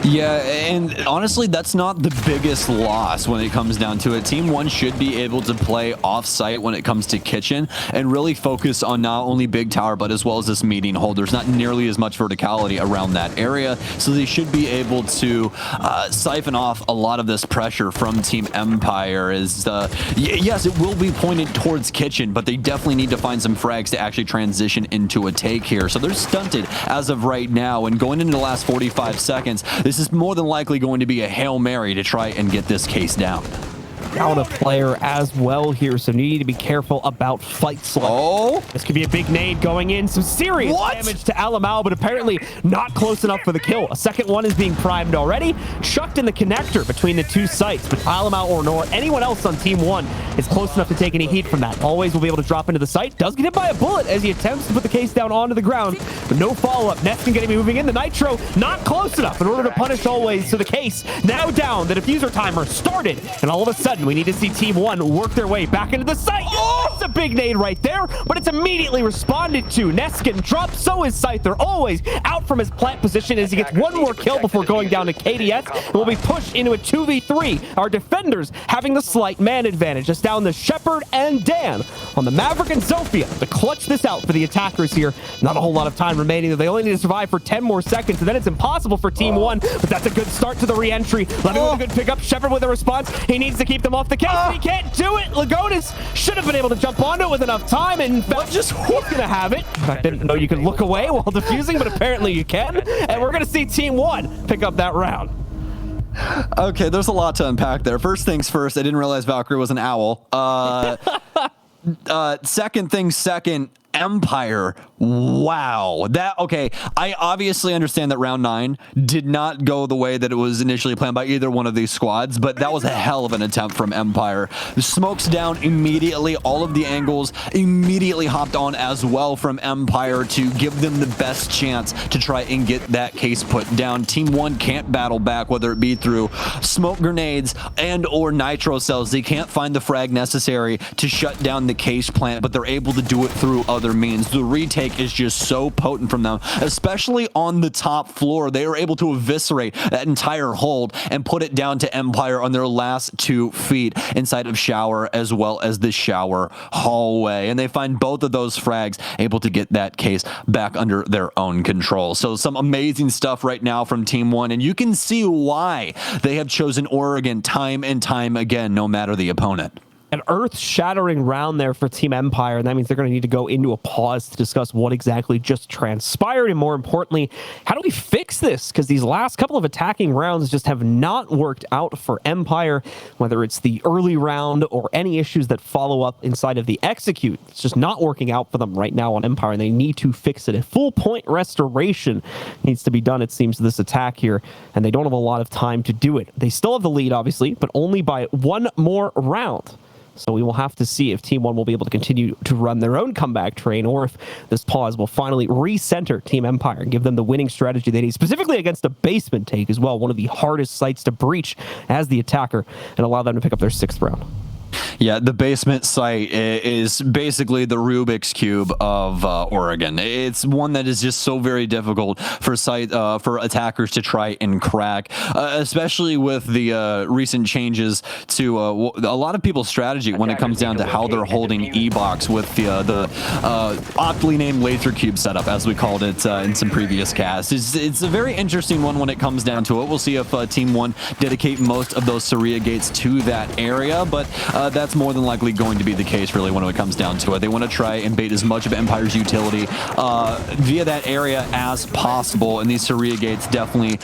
Yeah, and honestly, that's not the biggest loss when it comes down to it. Team 1 should be able to play off-site when it comes to kitchen and really focus on not only big tower, but as well as this meeting hold. There's not nearly as much verticality around that area, so they should be able to siphon off a lot of this pressure from Team Empire. Yes, it will be pointed towards kitchen, but they definitely need to find some frags to actually transition into a take here. So they're stunted as of right now, and going into the last 45 seconds, this is more than likely going to be a Hail Mary to try and get this case down. Down a player as well here, so you need to be careful about fight selection. Oh, this could be a big nade going in. Some serious damage to Alamau, but apparently not close enough for the kill. A second one is being primed already. Chucked in the connector between the 2 sites, but Alamau or anyone else on Team 1 is close enough to take any heat from that. Always will be able to drop into the site. Does get hit by a bullet as he attempts to put the case down onto the ground, but no follow-up. Neskin getting moving in. The Nitro not close enough in order to punish Always, so the case now down. The diffuser timer started, and all of a sudden we need to see Team 1 work their way back into the site. That's a big nade right there, but it's immediately responded to. Neskin drops, so is Scyther. Always out from his plant position as he gets one more kill before going down to KDS, and will be pushed into a 2v3. Our defenders having the slight man advantage, just down to Shepard and Dan on the Maverick and Zofia to clutch this out for the attackers here. Not a whole lot of time remaining. They only need to survive for 10 more seconds, and then it's impossible for Team 1, but that's a good start to the re-entry. Levy with a good pickup. Shepard with a response. He needs to keep them off the case. He can't do it. Lagonis should have been able to jump onto it with enough time, and in fact, he's gonna have it. I didn't know you could look away while defusing, but apparently you can. And we're gonna see Team 1 pick up that round. Okay, there's a lot to unpack there. First things first, I didn't realize Valkyrie was an owl. Second thing second, Empire Wow. Okay. I obviously understand that round 9 did not go the way that it was initially planned by either one of these squads, but that was a hell of an attempt from Empire. The smokes down immediately. All of the angles immediately hopped on as well from Empire to give them the best chance to try and get that case put down. Team 1 can't battle back, whether it be through smoke grenades and or nitro cells. They can't find the frag necessary to shut down the case plant, but they're able to do it through other means. The retake is just so potent from them, especially on the top floor. They were able to eviscerate that entire hold and put it down to Empire on their last 2 feet inside of shower as well as the shower hallway. And they find both of those frags, able to get that case back under their own control. So some amazing stuff right now from Team 1, and you can see why they have chosen Oregon time and time again, no matter the opponent. An earth-shattering round there for Team Empire, and that means they're going to need to go into a pause to discuss what exactly just transpired, and more importantly, how do we fix this? Because these last couple of attacking rounds just have not worked out for Empire, whether it's the early round or any issues that follow up inside of the execute. It's just not working out for them right now on Empire, and they need to fix it. A full point restoration needs to be done, it seems, to this attack here, and they don't have a lot of time to do it. They still have the lead, obviously, but only by 1 more round. So we will have to see if Team 1 will be able to continue to run their own comeback train, or if this pause will finally recenter Team Empire and give them the winning strategy they need, specifically against a basement take as well, one of the hardest sites to breach as the attacker, and allow them to pick up their 6th round. Yeah, the basement site is basically the Rubik's Cube of Oregon. It's one that is just so very difficult for attackers to try and crack, especially with the recent changes to a lot of people's strategy when it comes down to how they're holding E-Box with the aptly named laser cube setup, as we called it in some previous casts. It's a very interesting one when it comes down to it. We'll see if Team 1 dedicate most of those Saria gates to that area, but that's more than likely going to be the case, really, when it comes down to it. They want to try and bait as much of Empire's utility via that area as possible, and these Saria gates definitely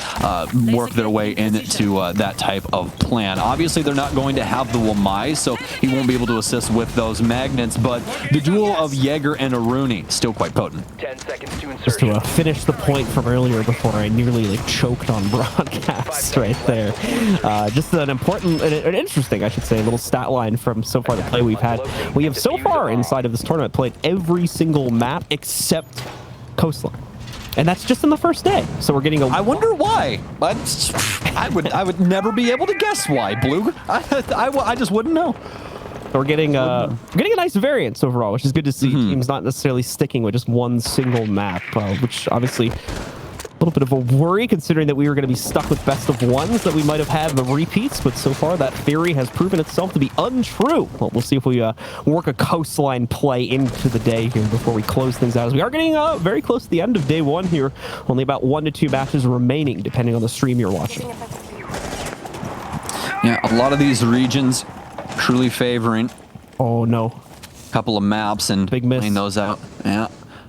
work their way into that type of plan. Obviously, they're not going to have the Wamai, so he won't be able to assist with those magnets, but the duel of Jaeger and Aruni still quite potent. 10 seconds to insertion. Just to finish the point from earlier before I nearly choked on broadcast right there. Just an important, an interesting, I should say, little stat line from so far the play we've had. We have so far inside of this tournament played every single map except Coastline. And that's just in the first day. So we're getting a... I wonder why. I would never be able to guess why, Blue. I just wouldn't know. We're getting a nice variance overall, which is good to see. Teams not necessarily sticking with just one single map, which obviously a little bit of a worry considering that we were going to be stuck with best of ones that we might have had the repeats, but so far that theory has proven itself to be untrue. Well, we'll see if we work a Coastline play into the day here before we close things out, as we are getting very close to the end of day 1 here. Only about 1 to 2 matches remaining, depending on the stream you're watching. Yeah, a lot of these regions truly favoring. Oh no. Couple of maps and big miss. Laying those out. Yeah.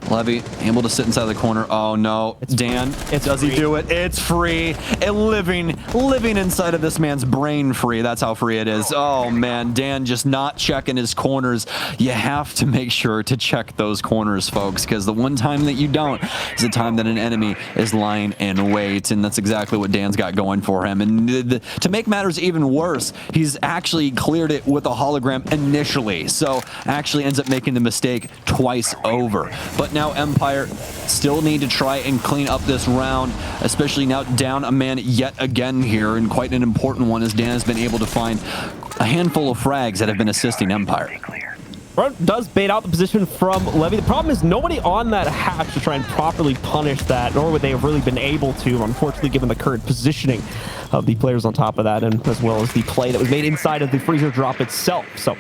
Levy able to sit inside the corner. Oh no, it's Dan. Does he do it? It's free. Living inside of this man's brain free. That's how free it is. Oh man, Dan just not checking his corners. You have to make sure to check those corners, folks, because the one time that you don't is the time that an enemy is lying in wait, and that's exactly what Dan's got going for him. And to make matters even worse, he's actually cleared it with a hologram initially, so actually ends up making the mistake twice over. But now Empire still need to try and clean up this round, especially now down a man yet again here, and quite an important one, as Dan has been able to find a handful of frags that have been assisting Empire. Front does bait out the position from Levy. The problem is nobody on that hatch to try and properly punish that, nor would they have really been able to, unfortunately, given the current positioning of the players on top of that, and as well as the play that was made inside of the freezer drop itself. So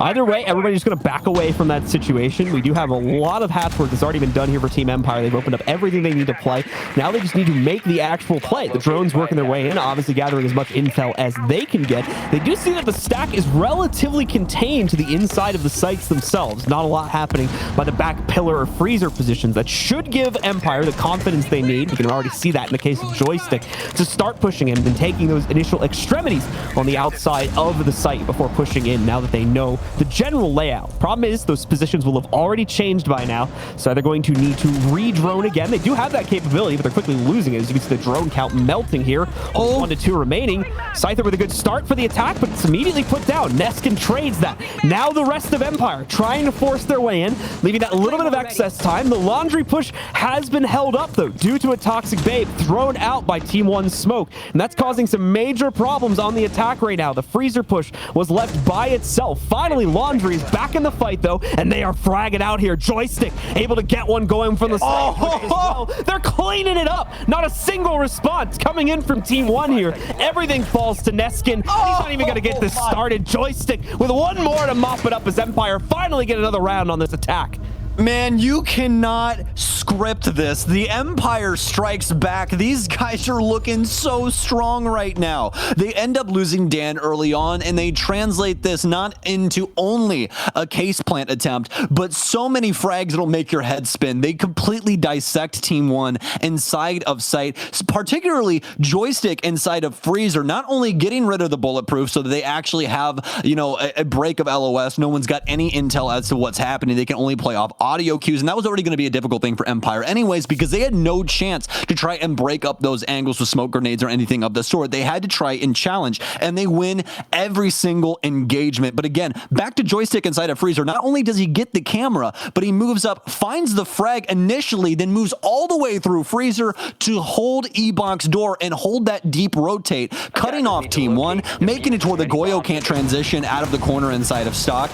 either way, everybody's just going to back away from that situation. We do have a lot of hatch work that's already been done here for Team Empire. They've opened up everything they need to play. Now they just need to make the actual play. The drone's working their way in, obviously gathering as much intel as they can get. They do see that the stack is relatively contained to the inside of the sites themselves. Not a lot happening by the back pillar or freezer positions. That should give Empire the confidence they need. You can already see that in the case of Joystick, to start pushing in and taking those initial extremities on the outside of the site before pushing in, now that they know the general layout. Problem is, those positions will have already changed by now, so they're going to need to re-drone again. They do have that capability, but they're quickly losing it. As you can see, the drone count melting here. 1 to 2 remaining. Scyther with a good start for the attack, but it's immediately put down. Neskin trades that. Now the rest of Empire trying to force their way in, leaving that little bit of excess time. The laundry push has been held up, though, due to a Toxic Babe thrown out by Team 1's smoke, and that's causing some major problems on the attack right now. The freezer push was left by itself. Finally, Laundry is back in the fight, though, and they are fragging out here. Joystick able to get one going from the side. Well. They're cleaning it up. Not a single response coming in from Team 1 here. Everything falls to Neskin. He's not even going to get this started. Joystick with one more to mop it up as Empire finally get another round on this attack. Man, you cannot script this. The Empire strikes back. These guys are looking so strong right now. They end up losing Dan early on, and they translate this not into only a case plant attempt, but so many frags it'll make your head spin. They completely dissect Team 1 inside of sight, particularly Joystick inside of Freezer, not only getting rid of the bulletproof so that they actually have, you know, a break of LOS. No one's got any intel as to what's happening. They can only play off audio cues, and that was already going to be a difficult thing for Empire anyways, because they had no chance to try and break up those angles with smoke grenades or anything of the sort. They had to try and challenge, and they win every single engagement. But again, back to Joystick inside of Freezer. Not only does he get the camera, but he moves up, finds the frag initially, then moves all the way through Freezer to hold E-Box door and hold that deep rotate, cutting off Team 1, making it to where the Goyo can't transition out of the corner inside of stock.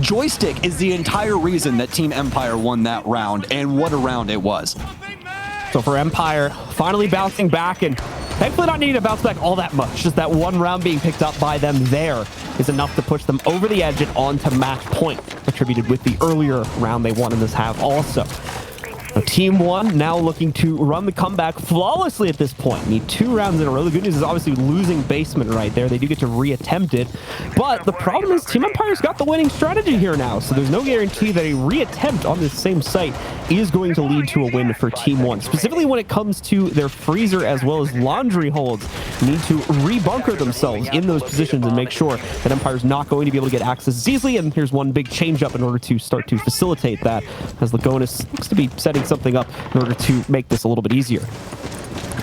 Joystick is the entire reason that Team Empire won that round, and what a round it was. So for Empire, finally bouncing back, and thankfully not needing to bounce back all that much. Just that one round being picked up by them there is enough to push them over the edge and onto match point, attributed with the earlier round they won in this half also. Now, Team 1 now looking to run the comeback flawlessly at this point. Need 2 rounds in a row. The good news is obviously losing basement right there. They do get to reattempt it. But the problem is Team Empire's got the winning strategy here now. So there's no guarantee that a reattempt on this same site is going to lead to a win for Team 1. Specifically when it comes to their freezer as well as laundry holds. Need to rebunker themselves in those positions and make sure that Empire's not going to be able to get access as easily. And here's one big change up in order to start to facilitate that, as Lagonis looks to be setting something up in order to make this a little bit easier.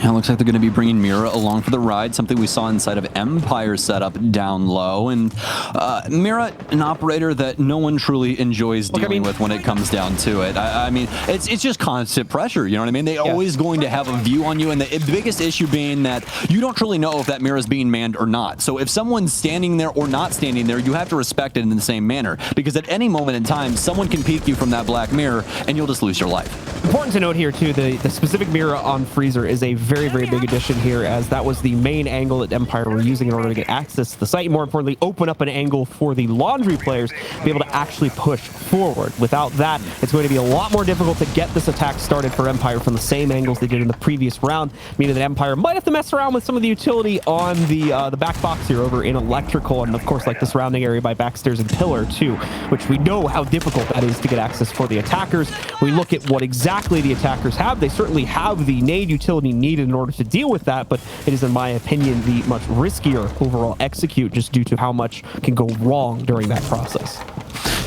Yeah, it looks like they're going to be bringing Mira along for the ride, something we saw inside of Empire's setup down low. And Mira, an operator that no one truly enjoys dealing with when it comes down to it. I mean, it's just constant pressure, you know what I mean? They're always going to have a view on you, and the biggest issue being that you don't truly know if that Mira is being manned or not. So if someone's standing there or not standing there, you have to respect it in the same manner, because at any moment in time, someone can peek you from that black mirror, and you'll just lose your life. Important to note here, too, the specific mirror on Freezer is a very, very big addition here, as that was the main angle that Empire were using in order to get access to the site. More importantly, open up an angle for the laundry players to be able to actually push forward. Without that, it's going to be a lot more difficult to get this attack started for Empire from the same angles they did in the previous round, meaning that Empire might have to mess around with some of the utility on the back box here over in electrical, and of course like the surrounding area by backstairs and pillar too, which we know how difficult that is to get access for the attackers. We look at what exactly the attackers have. They certainly have the nade utility needed in order to deal with that, but it is, in my opinion, the much riskier overall execute, just due to how much can go wrong during that process.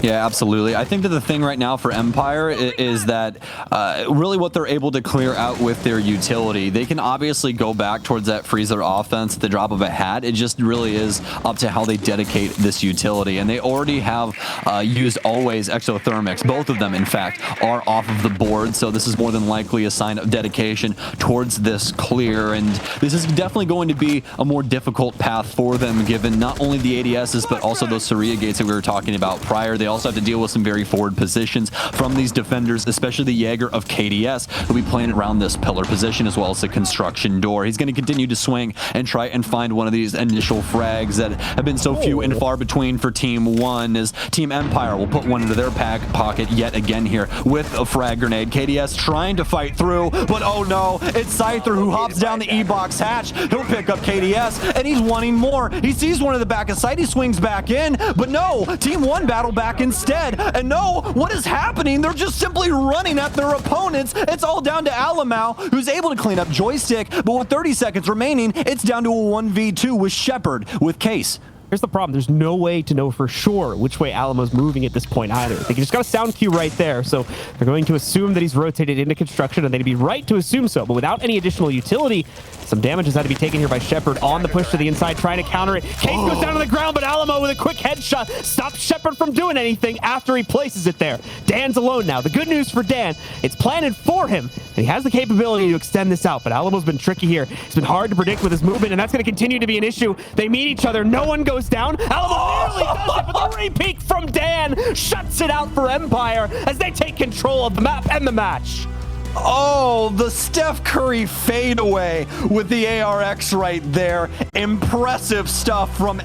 Yeah, absolutely. I think that the thing right now for Empire is that really what they're able to clear out with their utility. They can obviously go back towards that freezer offense at the drop of a hat. It just really is up to how they dedicate this utility. And they already have used always exothermics. Both of them, in fact, are off of the board. So this is more than likely a sign of dedication towards this clear. And this is definitely going to be a more difficult path for them, given not only the ADSs, but also those Saria gates that we were talking about prior. They also have to deal with some very forward positions from these defenders, especially the Jaeger of KDS, who'll be playing around this pillar position as well as the construction door. He's going to continue to swing and try and find one of these initial frags that have been so few and far between for Team 1, as Team Empire will put one into their pocket yet again here with a frag grenade. KDS trying to fight through, but oh no, it's Scyther who hops down the E-Box hatch. He'll pick up KDS, and he's wanting more. He sees one in the back of sight. He swings back in, but no, Team 1 battle back instead. And no, what is happening? They're just simply running at their opponents. It's all down to Alamau, who's able to clean up Joystick, but with 30 seconds remaining, it's down to a 1v2 with Shepard with Case. Here's the problem. There's no way to know for sure which way Alamo's moving at this point either. They just got a sound cue right there, so they're going to assume that he's rotated into construction, and they'd be right to assume so. But without any additional utility, some damage has had to be taken here by Shepard on the push to the inside, trying to counter it. Case goes down to the ground, but Alamo with a quick headshot stops Shepard from doing anything after he places it there. Dan's alone now. The good news for Dan, it's planted for him, and he has the capability to extend this out, but Alamo's been tricky here. It's been hard to predict with his movement, and that's going to continue to be an issue. They meet each other. No one goes down. Alamo nearly does it, but the repeat from Dan shuts it out for Empire as they take control of the map and the match. Oh, the Steph Curry fadeaway with the ARX right there. Impressive stuff from